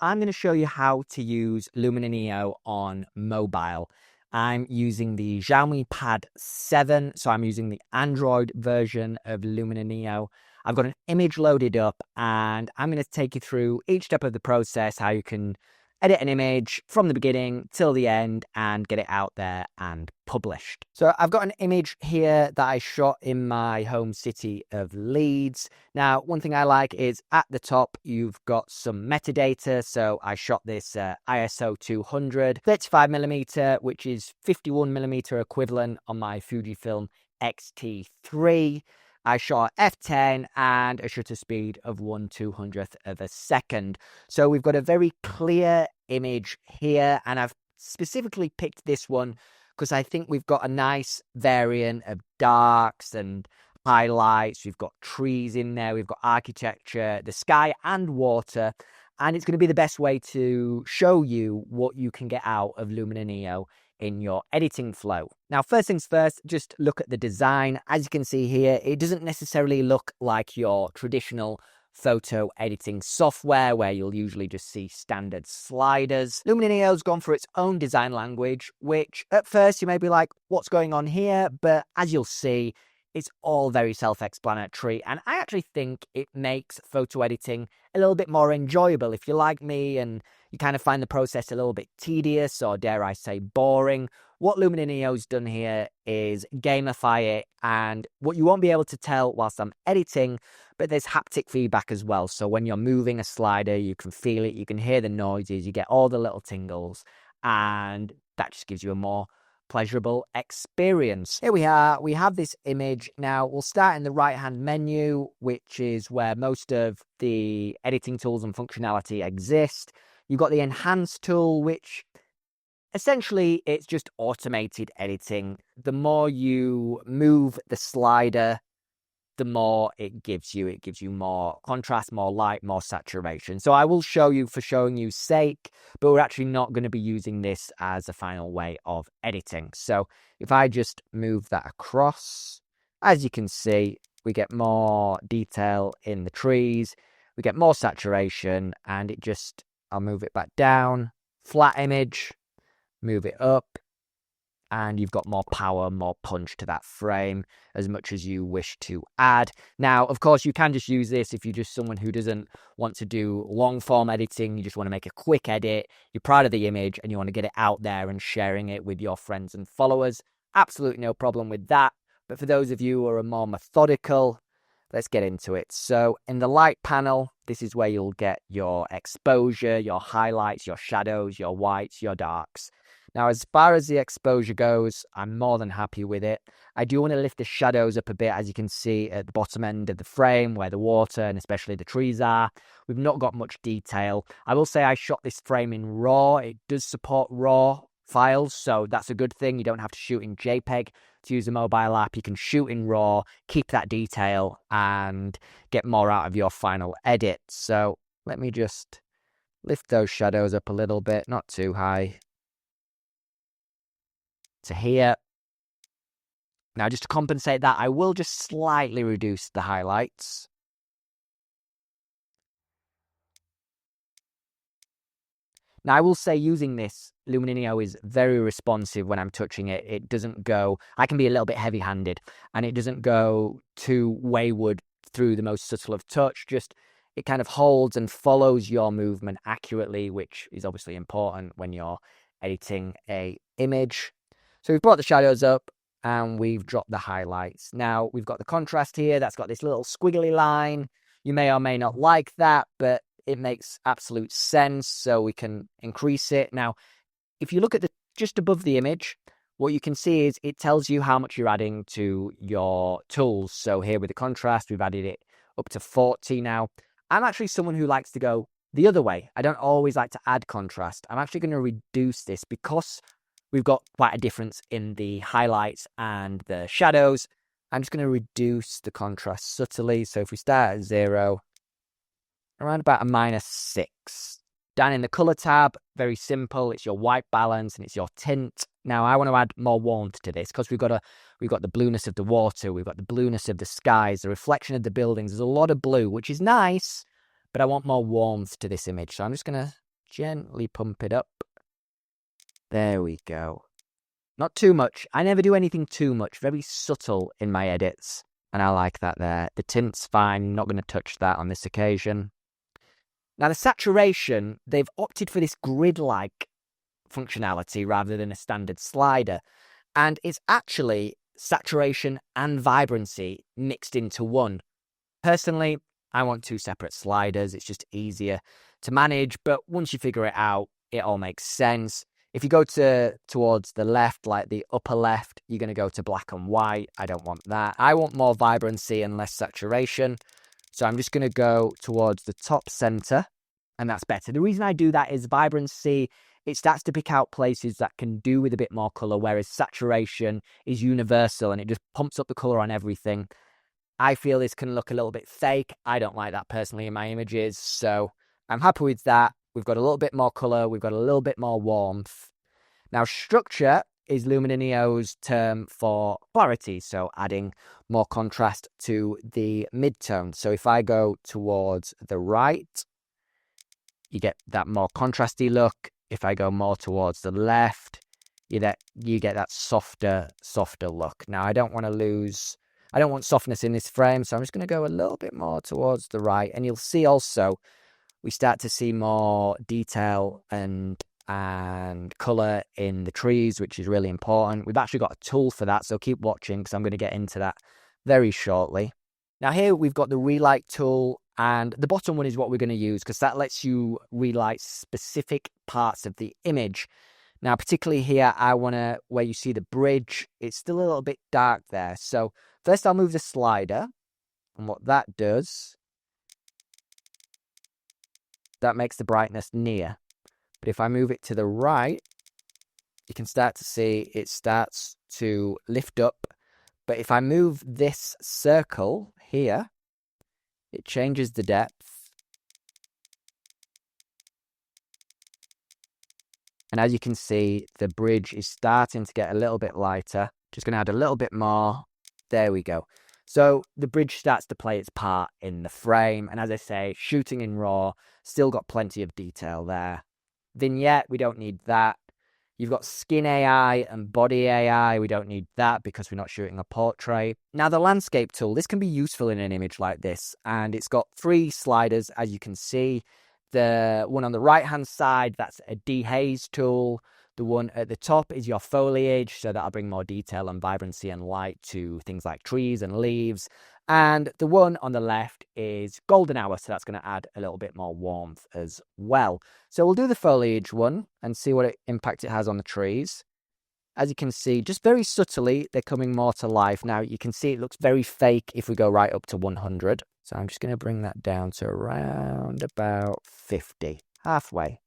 I'm going to show you how to use Luminar Neo on mobile. I'm using the Xiaomi Pad 7, so I'm using the Android version of Luminar Neo. I've got an image loaded up, and I'm going to take you through each step of the process, how you can edit an image from the beginning till the end and get it out there and published. So I've got an image here that I shot in my home city of Leeds. Now, one thing I like is at the top, you've got some metadata. So I shot this ISO 200, 35mm, which is 51mm equivalent on my Fujifilm X-T3. I shot f10 and a shutter speed of 1/200th of a second. So we've got a very clear image here, and I've specifically picked this one because I think we've got a nice variant of darks and highlights. We've got trees in there, we've got architecture, the sky and water, and it's going to be the best way to show you what you can get out of Luminar Neo in your editing flow. Now, first things first, just look at the design. As you can see here, it doesn't necessarily look like your traditional photo editing software where you'll usually just see standard sliders. Luminar Neo's gone for its own design language, which at first you may be like, what's going on here? But as you'll see, it's all very self-explanatory, and I actually think it makes photo editing a little bit more enjoyable. If you're like me and you kind of find the process a little bit tedious, or dare I say boring, what Luminar Neo's done here is gamify it, and what you won't be able to tell whilst I'm editing, but there's haptic feedback as well. So when you're moving a slider, you can feel it, you can hear the noises, you get all the little tingles, and that just gives you a more pleasurable experience. Here we are, we have this image. Now we'll start in the right hand menu, which is where most of the editing tools and functionality exist. You've got the enhance tool, which essentially it's just automated editing. The more you move the slider, the more it gives you. It gives you more contrast, more light, more saturation. So I will show you for showing you sake, but we're actually not going to be using this as a final way of editing. So if I just move that across, as you can see, we get more detail in the trees, we get more saturation, and it just, I'll move it back down, flat image, move it up, and you've got more power, more punch to that frame as much as you wish to add. Now, of course, you can just use this if you're just someone who doesn't want to do long form editing. You just want to make a quick edit. You're proud of the image and you want to get it out there and sharing it with your friends and followers. Absolutely no problem with that. But for those of you who are more methodical, let's get into it. So in the light panel, this is where you'll get your exposure, your highlights, your shadows, your whites, your darks. Now, as far as the exposure goes, I'm more than happy with it. I do want to lift the shadows up a bit, as you can see at the bottom end of the frame where the water and especially the trees are. We've not got much detail. I will say I shot this frame in RAW. It does support RAW files, so that's a good thing. You don't have to shoot in JPEG to use a mobile app. You can shoot in RAW, keep that detail, and get more out of your final edit. So let me just lift those shadows up a little bit, not too high, to here. Now, just to compensate that, I will just slightly reduce the highlights. Now, I will say using this, Luminar Neo is very responsive when I'm touching it. It doesn't go, I can be a little bit heavy-handed, and it doesn't go too wayward through the most subtle of touch. Just, it kind of holds and follows your movement accurately, which is obviously important when you're editing a image. So we've brought the shadows up and we've dropped the highlights. Now we've got the contrast here. That's got this little squiggly line. You may or may not like that, but it makes absolute sense. So we can increase it. Now, if you look at the just above the image, what you can see is it tells you how much you're adding to your tools. So here with the contrast, we've added it up to 40 now. I'm actually someone who likes to go the other way. I don't always like to add contrast. I'm actually going to reduce this because we've got quite a difference in the highlights and the shadows. I'm just going to reduce the contrast subtly. So if we start at 0, around about a -6. Down in the color tab, very simple. It's your white balance and it's your tint. Now I want to add more warmth to this because we've got the blueness of the water, we've got the blueness of the skies, the reflection of the buildings. There's a lot of blue, which is nice, but I want more warmth to this image. So I'm just going to gently pump it up. There we go. Not too much. I never do anything too much. Very subtle in my edits. And I like that there. The tint's fine. Not going to touch that on this occasion. Now, the saturation, they've opted for this grid-like functionality rather than a standard slider. And it's actually saturation and vibrancy mixed into one. Personally, I want two separate sliders. It's just easier to manage. But once you figure it out, it all makes sense. If you go towards the left, like the upper left, you're going to go to black and white. I don't want that. I want more vibrancy and less saturation. So I'm just going to go towards the top center, and that's better. The reason I do that is vibrancy, it starts to pick out places that can do with a bit more color, whereas saturation is universal and it just pumps up the color on everything. I feel this can look a little bit fake. I don't like that personally in my images, so I'm happy with that. We've got a little bit more color. We've got a little bit more warmth. Now, structure is Luminar Neo's term for clarity, so adding more contrast to the midtone. So if I go towards the right, you get that more contrasty look. If I go more towards the left, you get that softer look. Now, I don't want softness in this frame, so I'm just going to go a little bit more towards the right. And you'll see also, we start to see more detail and color in the trees, which is really important. We've actually got a tool for that, so keep watching because I'm going to get into that very shortly. Now here we've got the relight tool, and the bottom one is what we're going to use because that lets you relight specific parts of the image. Now, particularly here, where you see the bridge, it's still a little bit dark there. So first I'll move the slider, and what that does, that makes the brightness near. But if I move it to the right, you can start to see it starts to lift up. But if I move this circle here, it changes the depth. And as you can see, the bridge is starting to get a little bit lighter. Just going to add a little bit more. There we go. So the bridge starts to play its part in the frame. And as I say, shooting in RAW, still got plenty of detail there. Vignette, we don't need that. You've got skin AI and body AI. We don't need that because we're not shooting a portrait. Now, the landscape tool, this can be useful in an image like this. And it's got 3 sliders, as you can see. The one on the right-hand side, that's a dehaze tool. The one at the top is your foliage, so that'll bring more detail and vibrancy and light to things like trees and leaves. And the one on the left is golden hour, so that's going to add a little bit more warmth as well. So we'll do the foliage one and see what impact it has on the trees. As you can see, just very subtly, they're coming more to life. Now, you can see it looks very fake if we go right up to 100. So I'm just going to bring that down to around about 50, halfway.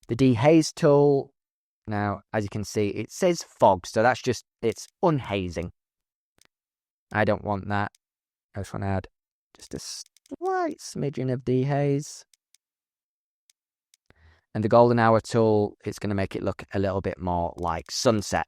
The dehaze tool, now, as you can see, it says fog, so that's just, it's unhazing. I don't want that. I just want to add just a slight smidgen of dehaze. And the golden hour tool, it's going to make it look a little bit more like sunset.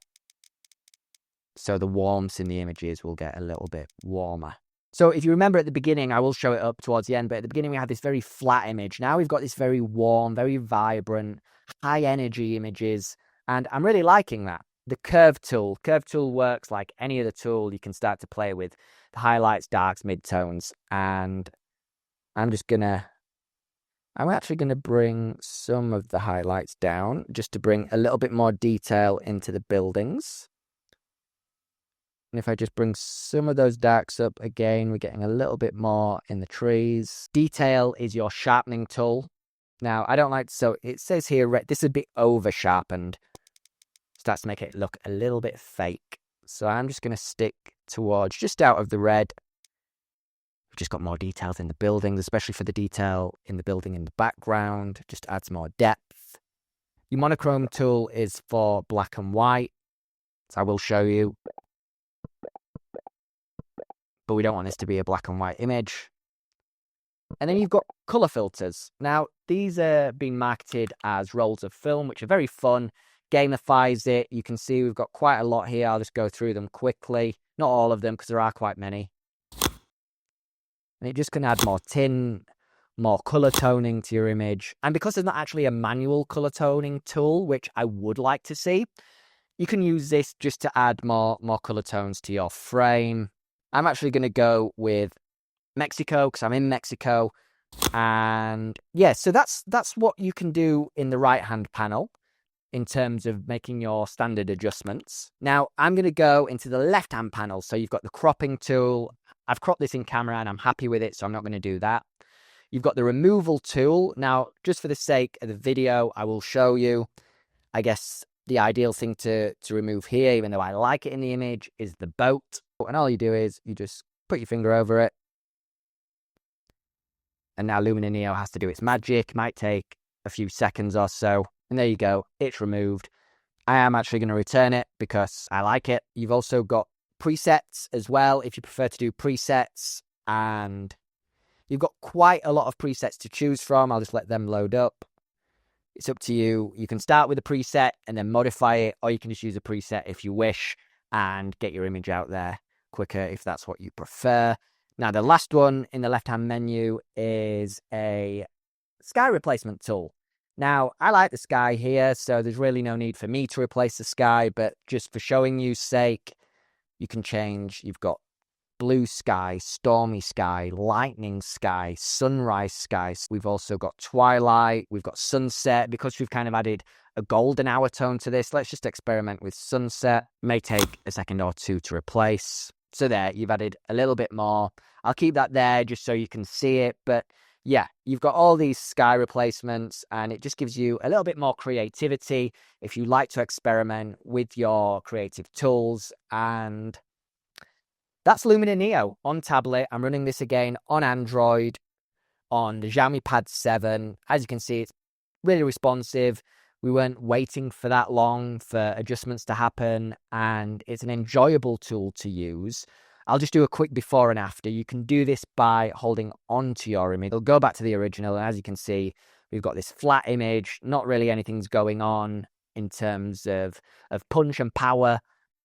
So the warmth in the images will get a little bit warmer. So if you remember at the beginning, I will show it up towards the end, but at the beginning we had this very flat image. Now we've got this very warm, very vibrant, high energy images, and I'm really liking that. The curve tool works like any other tool you can start to play with. The highlights, darks, midtones, and I'm actually going to bring some of the highlights down just to bring a little bit more detail into the buildings. And if I just bring some of those darks up again, we're getting a little bit more in the trees. Detail is your sharpening tool. Now, I don't like, so it says here, this is a bit over sharpened. Starts to make it look a little bit fake. So I'm just going to stick towards just out of the red. We've just got more details in the buildings, especially for the detail in the building in the background. Just adds more depth. Your monochrome tool is for black and white. So I will show you. But we don't want this to be a black and white image. And then you've got color filters. Now, these are being marketed as rolls of film, which are very fun. Gamifies it. You can see we've got quite a lot here. I'll just go through them quickly. Not all of them, because there are quite many. And it just can add more tin, more color toning to your image. And because there's not actually a manual color toning tool, which I would like to see, you can use this just to add more color tones to your frame. I'm actually going to go with Mexico because I'm in Mexico. And yeah, so that's what you can do in the right hand panel in terms of making your standard adjustments. Now I'm going to go into the left hand panel. So you've got the cropping tool. I've cropped this in camera and I'm happy with it, so I'm not going to do that. You've got the removal tool. Now, just for the sake of the video, I will show you, I guess, the ideal thing to remove here, even though I like it in the image, is the boat. And all you do is you just put your finger over it. And now Luminar Neo has to do its magic. It might take a few seconds or so. And there you go. It's removed. I am actually going to return it because I like it. You've also got presets as well, if you prefer to do presets. And you've got quite a lot of presets to choose from. I'll just let them load up. It's up to you. You can start with a preset and then modify it, or you can just use a preset if you wish and get your image out there quicker if that's what you prefer. Now, the last one in the left-hand menu is a sky replacement tool. Now, I like the sky here, so there's really no need for me to replace the sky, but just for showing you's sake, you can change. You've got blue sky, stormy sky, lightning sky, sunrise sky. We've also got twilight, we've got sunset. Because we've kind of added a golden hour tone to this, let's just experiment with sunset. It may take a second or two to replace. So there, you've added a little bit more. I'll keep that there just so you can see it. But yeah, you've got all these sky replacements and it just gives you a little bit more creativity if you like to experiment with your creative tools. And that's Luminar Neo on tablet. I'm running this again on Android on the Xiaomi Pad 7. As you can see, it's really responsive. We weren't waiting for that long for adjustments to happen, and it's an enjoyable tool to use. I'll just do a quick before and after. You can do this by holding onto your image. It'll go back to the original, and as you can see, we've got this flat image. Not really anything's going on in terms of punch and power.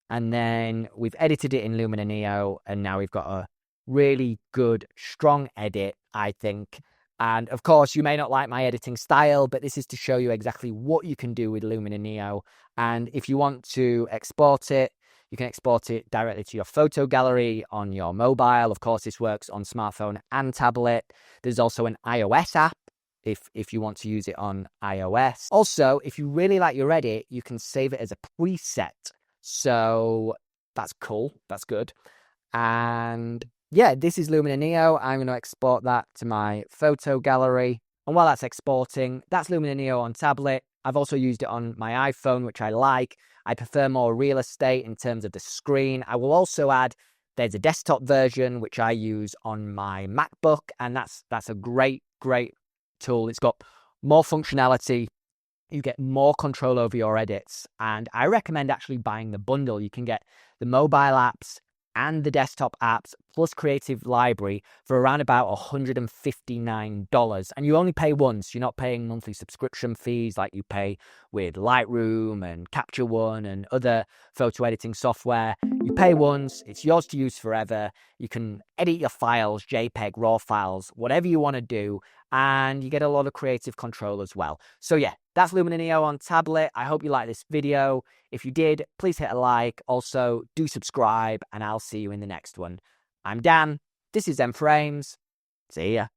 And then we've edited it in Luminar Neo, and now we've got a really good, strong edit, I think. And of course, you may not like my editing style, but this is to show you exactly what you can do with Luminar Neo. And if you want to export it, you can export it directly to your photo gallery on your mobile. Of course, this works on smartphone and tablet. There's also an iOS app if you want to use it on iOS. Also, if you really like your edit, you can save it as a preset. So that's cool. That's good. And yeah, this is Luminar Neo. I'm going to export that to my photo gallery. And while that's exporting, that's Luminar Neo on tablet. I've also used it on my iPhone, which I like. I prefer more real estate in terms of the screen. I will also add, there's a desktop version, which I use on my MacBook. And that's a great tool. It's got more functionality. You get more control over your edits. And I recommend actually buying the bundle. You can get the mobile apps and the desktop apps plus Creative Library for around about $159. And you only pay once. You're not paying monthly subscription fees like you pay with Lightroom and Capture One and other photo editing software. You pay once, it's yours to use forever. You can edit your files, JPEG, RAW files, whatever you want to do, and you get a lot of creative control as well. So yeah, that's Luminar Neo on tablet. I hope you like this video. If you did, please hit a like. Also, do subscribe, and I'll see you in the next one. I'm Dan. This is Zen Frames. See ya.